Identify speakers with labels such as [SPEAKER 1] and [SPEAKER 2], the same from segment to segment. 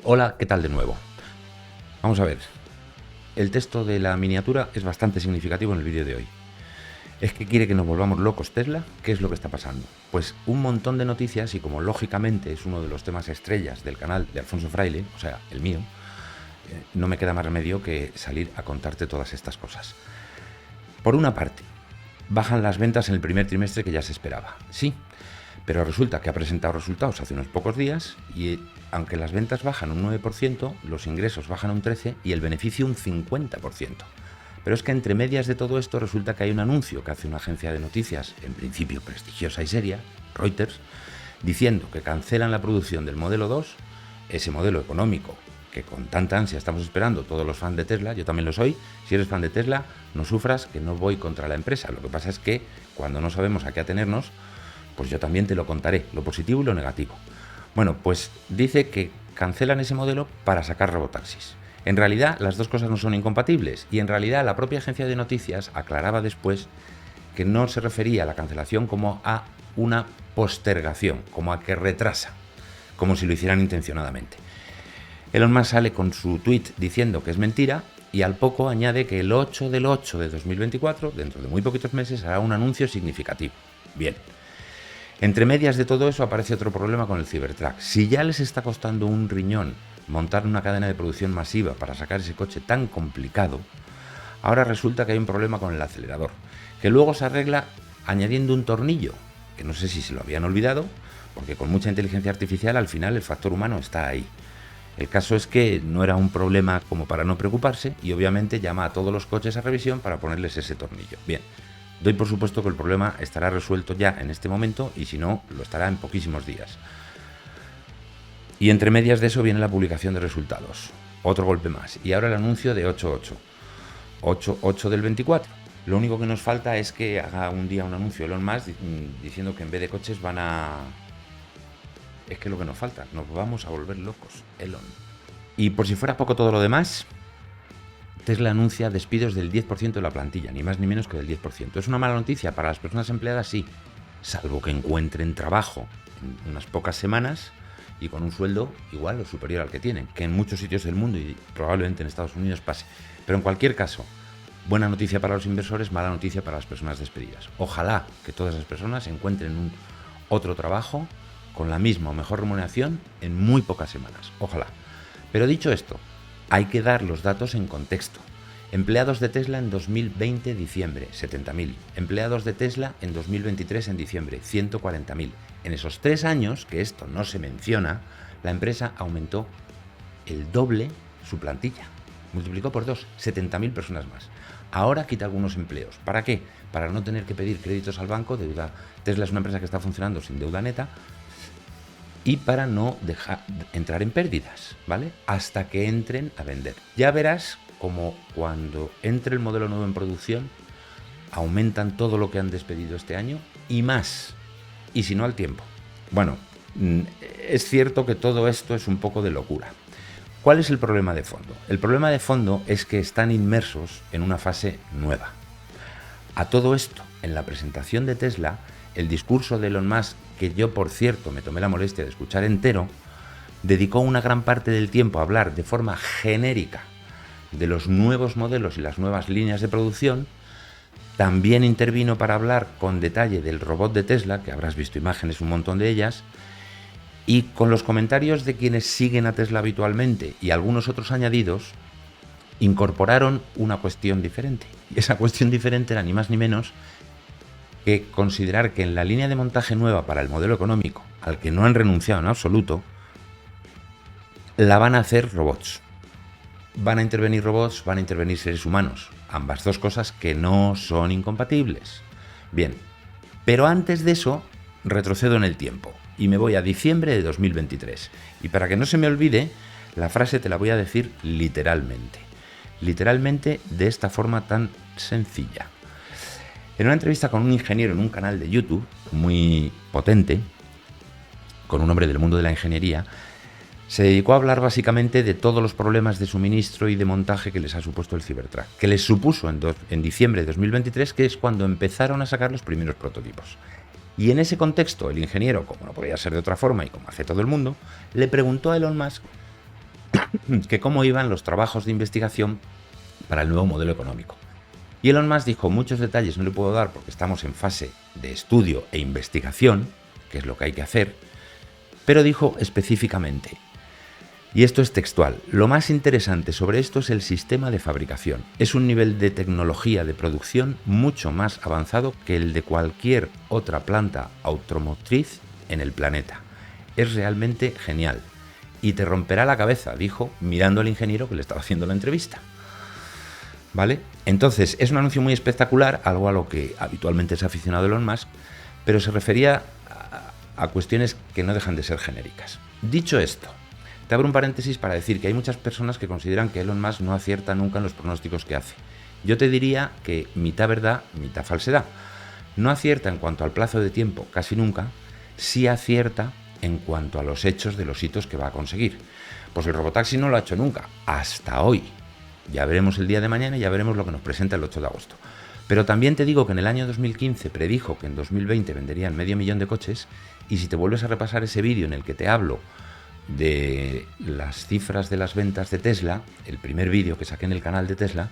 [SPEAKER 1] Hola, ¿qué tal de nuevo? Vamos a ver, el texto de la miniatura es bastante significativo en el vídeo de hoy. ¿Es que quiere que nos volvamos locos Tesla? ¿Qué es lo que está pasando? Pues un montón de noticias y como lógicamente es uno de los temas estrellas del canal de Alfonso Fraile, o sea, el mío, no me queda más remedio que salir a contarte todas estas cosas. Por una parte, bajan las ventas en el primer trimestre que ya se esperaba. Sí, pero resulta que ha presentado resultados hace unos pocos días y aunque las ventas bajan un 9%, los ingresos bajan un 13% y el beneficio un 50%. Pero es que entre medias de todo esto resulta que hay un anuncio que hace una agencia de noticias, en principio prestigiosa y seria, Reuters, diciendo que cancelan la producción del modelo 2, ese modelo económico que con tanta ansia estamos esperando todos los fans de Tesla, yo también lo soy. Si eres fan de Tesla, no sufras, que no voy contra la empresa. Lo que pasa es que cuando no sabemos a qué atenernos, pues yo también te lo contaré, lo positivo y lo negativo. Bueno, pues dice que cancelan ese modelo para sacar robotaxis. En realidad las dos cosas no son incompatibles y en realidad la propia agencia de noticias aclaraba después que no se refería a la cancelación como a una postergación, como a que retrasa, como si lo hicieran intencionadamente. Elon Musk sale con su tweet diciendo que es mentira y al poco añade que el 8 del 8 de 2024, dentro de muy poquitos meses, hará un anuncio significativo. Bien. Entre medias de todo eso aparece otro problema con el Cybertruck. Si ya les está costando un riñón montar una cadena de producción masiva para sacar ese coche tan complicado, ahora resulta que hay un problema con el acelerador, que luego se arregla añadiendo un tornillo, que no sé si se lo habían olvidado, porque con mucha inteligencia artificial al final el factor humano está ahí. El caso es que no era un problema como para no preocuparse y obviamente llama a todos los coches a revisión para ponerles ese tornillo. Bien. Doy por supuesto que el problema estará resuelto ya en este momento y si no, lo estará en poquísimos días. Y entre medias de eso viene la publicación de resultados. Otro golpe más. Y ahora el anuncio de 8.8. 8.8 del 24. Lo único que nos falta es que haga un día un anuncio Elon Musk diciendo que en vez de coches van a... Es que lo que nos falta, nos vamos a volver locos, Elon. Y por si fuera poco todo lo demás... Tesla anuncia despidos del 10% de la plantilla, ni más ni menos que del 10%. ¿Es una mala noticia para las personas empleadas? Sí, salvo que encuentren trabajo en unas pocas semanas y con un sueldo igual o superior al que tienen, que en muchos sitios del mundo y probablemente en Estados Unidos pase. Pero en cualquier caso, buena noticia para los inversores, mala noticia para las personas despedidas. Ojalá que todas esas personas encuentren otro trabajo con la misma o mejor remuneración en muy pocas semanas. Ojalá. Pero dicho esto, hay que dar los datos en contexto. Empleados de Tesla en 2020 diciembre, 70.000. Empleados de Tesla en 2023 en diciembre, 140.000. En esos 3 años, que esto no se menciona, la empresa aumentó el doble su plantilla. Multiplicó por 2, 70.000 personas más. Ahora quita algunos empleos. ¿Para qué? Para no tener que pedir créditos al banco, deuda. Tesla es una empresa que está funcionando sin deuda neta, y para no dejar entrar en pérdidas, ¿vale? Hasta que entren a vender. Ya verás como cuando entre el modelo nuevo en producción, aumentan todo lo que han despedido este año y más, y si no al tiempo. Bueno, es cierto que todo esto es un poco de locura. ¿Cuál es el problema de fondo? El problema de fondo es que están inmersos en una fase nueva. A todo esto, en la presentación de Tesla, el discurso de Elon Musk, que yo por cierto me tomé la molestia de escuchar entero, dedicó una gran parte del tiempo a hablar de forma genérica de los nuevos modelos y las nuevas líneas de producción. También intervino para hablar con detalle del robot de Tesla, que habrás visto imágenes, un montón de ellas, y con los comentarios de quienes siguen a Tesla habitualmente y algunos otros añadidos, incorporaron una cuestión diferente. Y esa cuestión diferente era ni más ni menos que considerar que en la línea de montaje nueva para el modelo económico, al que no han renunciado en absoluto, la van a hacer robots. Van a intervenir robots, van a intervenir seres humanos. Ambas dos cosas que no son incompatibles. Bien, pero antes de eso, retrocedo en el tiempo y me voy a diciembre de 2023. Y para que no se me olvide, la frase te la voy a decir literalmente. Literalmente de esta forma tan sencilla. En una entrevista con un ingeniero en un canal de YouTube muy potente, con un hombre del mundo de la ingeniería, se dedicó a hablar básicamente de todos los problemas de suministro y de montaje que les ha supuesto el Cybertruck, que les supuso en diciembre de 2023, que es cuando empezaron a sacar los primeros prototipos. Y en ese contexto, el ingeniero, como no podía ser de otra forma y como hace todo el mundo, le preguntó a Elon Musk que cómo iban los trabajos de investigación para el nuevo modelo económico. Y Elon Musk dijo, muchos detalles no le puedo dar porque estamos en fase de estudio e investigación, que es lo que hay que hacer, pero dijo específicamente, y esto es textual, lo más interesante sobre esto es el sistema de fabricación. Es un nivel de tecnología de producción mucho más avanzado que el de cualquier otra planta automotriz en el planeta. Es realmente genial. Y te romperá la cabeza, dijo, mirando al ingeniero que le estaba haciendo la entrevista. ¿Vale? Entonces, es un anuncio muy espectacular, algo a lo que habitualmente es aficionado Elon Musk, pero se refería a cuestiones que no dejan de ser genéricas. Dicho esto, te abro un paréntesis para decir que hay muchas personas que consideran que Elon Musk no acierta nunca en los pronósticos que hace. Yo te diría que mitad verdad, mitad falsedad. No acierta en cuanto al plazo de tiempo, casi nunca, sí acierta en cuanto a los hechos de los hitos que va a conseguir. Pues el robotaxi no lo ha hecho nunca, hasta hoy. Ya veremos el día de mañana y ya veremos lo que nos presenta el 8 de agosto. Pero también te digo que en el año 2015 predijo que en 2020 venderían 500.000 de coches, y si te vuelves a repasar ese vídeo en el que te hablo de las cifras de las ventas de Tesla, el primer vídeo que saqué en el canal de Tesla,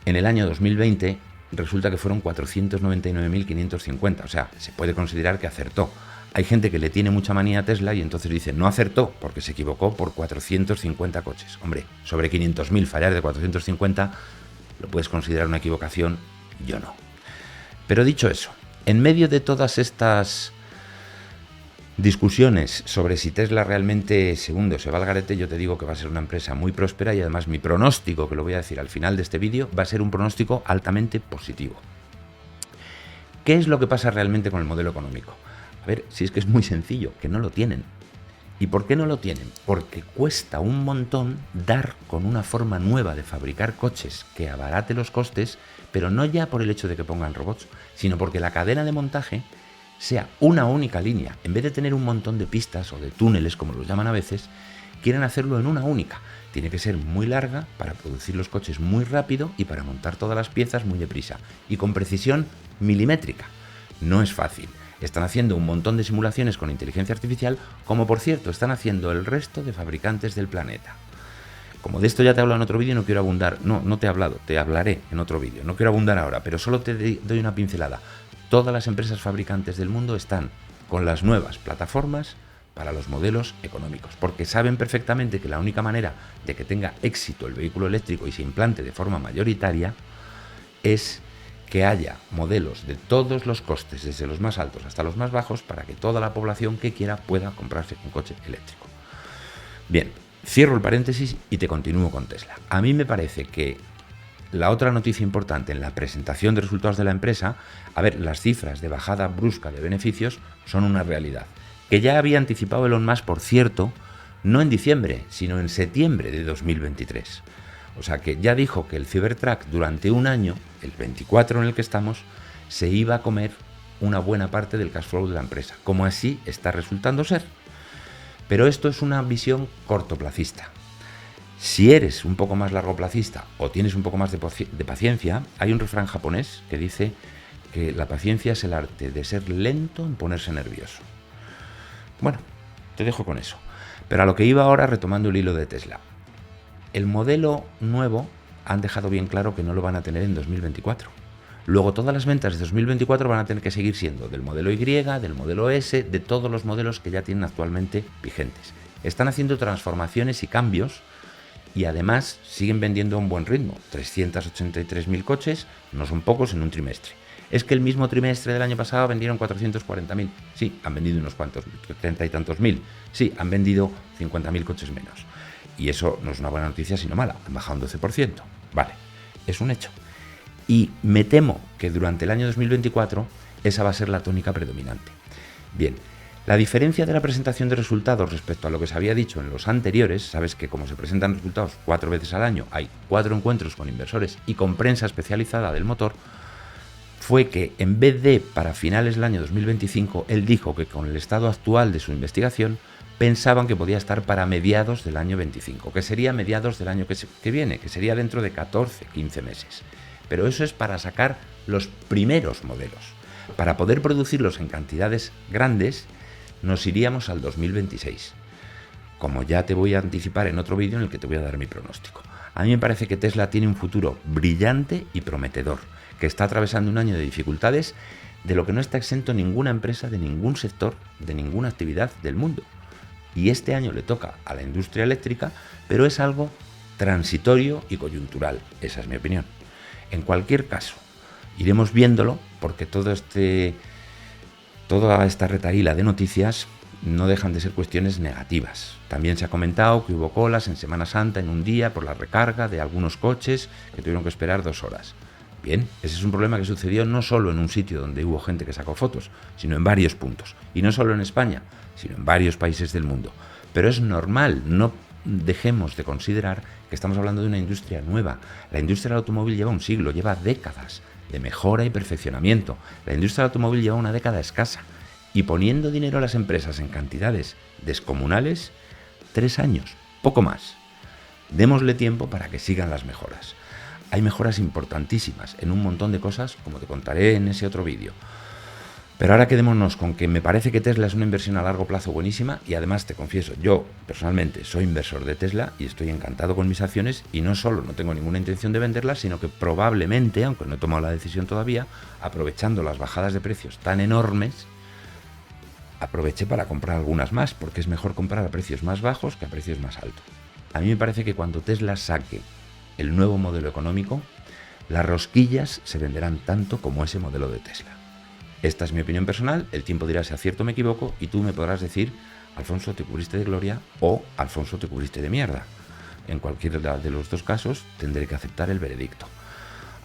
[SPEAKER 1] en el año 2020 resulta que fueron 499.550, o sea, se puede considerar que acertó. Hay gente que le tiene mucha manía a Tesla y entonces dice, no acertó porque se equivocó por 450 coches. Hombre, sobre 500.000 fallar de 450 lo puedes considerar una equivocación, yo no. Pero dicho eso, en medio de todas estas discusiones sobre si Tesla realmente se hunde o se va al garete, yo te digo que va a ser una empresa muy próspera y además mi pronóstico, que lo voy a decir al final de este vídeo, va a ser un pronóstico altamente positivo. ¿Qué es lo que pasa realmente con el modelo económico? A ver, si es que es muy sencillo, que no lo tienen. ¿Y por qué no lo tienen? Porque cuesta un montón dar con una forma nueva de fabricar coches que abarate los costes, pero no ya por el hecho de que pongan robots, sino porque la cadena de montaje sea una única línea. En vez de tener un montón de pistas o de túneles, como los llaman a veces, quieren hacerlo en una única. Tiene que ser muy larga para producir los coches muy rápido y para montar todas las piezas muy deprisa y con precisión milimétrica. No es fácil. Están haciendo un montón de simulaciones con inteligencia artificial, como por cierto están haciendo el resto de fabricantes del planeta. Como de esto ya te he hablado en otro vídeo, no quiero abundar. No te he hablado, te hablaré en otro vídeo. No quiero abundar ahora, pero solo te doy una pincelada. Todas las empresas fabricantes del mundo están con las nuevas plataformas para los modelos económicos, porque saben perfectamente que la única manera de que tenga éxito el vehículo eléctrico y se implante de forma mayoritaria es que haya modelos de todos los costes, desde los más altos hasta los más bajos, para que toda la población que quiera pueda comprarse un coche eléctrico. Bien, cierro el paréntesis y te continúo con Tesla. A mí me parece que la otra noticia importante en la presentación de resultados de la empresa, a ver, las cifras de bajada brusca de beneficios son una realidad, que ya había anticipado Elon Musk, por cierto, no en diciembre, sino en septiembre de 2023. O sea que ya dijo que el Cybertruck durante un año, el 24 en el que estamos, se iba a comer una buena parte del cash flow de la empresa, como así está resultando ser. Pero esto es una visión cortoplacista. Si eres un poco más largoplacista o tienes un poco más de paciencia, hay un refrán japonés que dice que la paciencia es el arte de ser lento en ponerse nervioso. Bueno, te dejo con eso. Pero a lo que iba ahora, retomando el hilo de Tesla. El modelo nuevo han dejado bien claro que no lo van a tener en 2024. Luego todas las ventas de 2024 van a tener que seguir siendo del modelo Y, del modelo S, de todos los modelos que ya tienen actualmente vigentes. Están haciendo transformaciones y cambios y además siguen vendiendo a un buen ritmo. 383.000 coches, no son pocos en un trimestre. Es que el mismo trimestre del año pasado vendieron 440.000. Sí, han vendido unos cuantos, 30 y tantos mil. Sí, han vendido 50.000 coches menos. Y eso no es una buena noticia, sino mala. Han bajado un 12%. Vale, es un hecho. Y me temo que durante el año 2024 esa va a ser la tónica predominante. Bien, la diferencia de la presentación de resultados respecto a lo que se había dicho en los anteriores, sabes que como se presentan resultados 4 veces al año, hay 4 encuentros con inversores y con prensa especializada del motor, fue que en vez de para finales del año 2025, él dijo que con el estado actual de su investigación pensaban que podía estar para mediados del año 25, que sería mediados del año que viene, que sería dentro de 14, 15 meses. Pero eso es para sacar los primeros modelos. Para poder producirlos en cantidades grandes, nos iríamos al 2026. como ya te voy a anticipar en otro vídeo en el que te voy a dar mi pronóstico. A mí me parece que Tesla tiene un futuro brillante y prometedor, que está atravesando un año de dificultades de lo que no está exento ninguna empresa de ningún sector, de ninguna actividad del mundo. Y este año le toca a la industria eléctrica, pero es algo transitorio y coyuntural. Esa es mi opinión. En cualquier caso, iremos viéndolo porque toda esta retahíla de noticias no dejan de ser cuestiones negativas. También se ha comentado que hubo colas en Semana Santa en un día por la recarga de algunos coches que tuvieron que esperar 2 horas. Bien, ese es un problema que sucedió no solo en un sitio donde hubo gente que sacó fotos, sino en varios puntos. Y no solo en España, sino en varios países del mundo. Pero es normal, no dejemos de considerar que estamos hablando de una industria nueva. La industria del automóvil lleva un siglo, lleva décadas de mejora y perfeccionamiento. La industria del automóvil lleva una década escasa. Y poniendo dinero a las empresas en cantidades descomunales, 3 años, poco más. Démosle tiempo para que sigan las mejoras. Hay mejoras importantísimas en un montón de cosas, como te contaré en ese otro vídeo. Pero ahora quedémonos con que me parece que Tesla es una inversión a largo plazo buenísima y además te confieso, yo personalmente soy inversor de Tesla y estoy encantado con mis acciones y no solo no tengo ninguna intención de venderlas, sino que probablemente, aunque no he tomado la decisión todavía, aprovechando las bajadas de precios tan enormes, aproveché para comprar algunas más, porque es mejor comprar a precios más bajos que a precios más altos. A mí me parece que cuando Tesla saque el nuevo modelo económico, las rosquillas se venderán tanto como ese modelo de Tesla. Esta es mi opinión personal, el tiempo dirá si acierto o me equivoco y tú me podrás decir, Alfonso, te cubriste de gloria o Alfonso, te cubriste de mierda. En cualquiera de los dos casos tendré que aceptar el veredicto.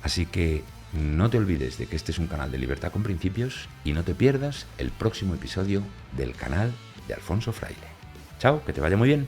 [SPEAKER 1] Así que no te olvides de que este es un canal de libertad con principios y no te pierdas el próximo episodio del canal de Alfonso Fraile. Chao, que te vaya muy bien.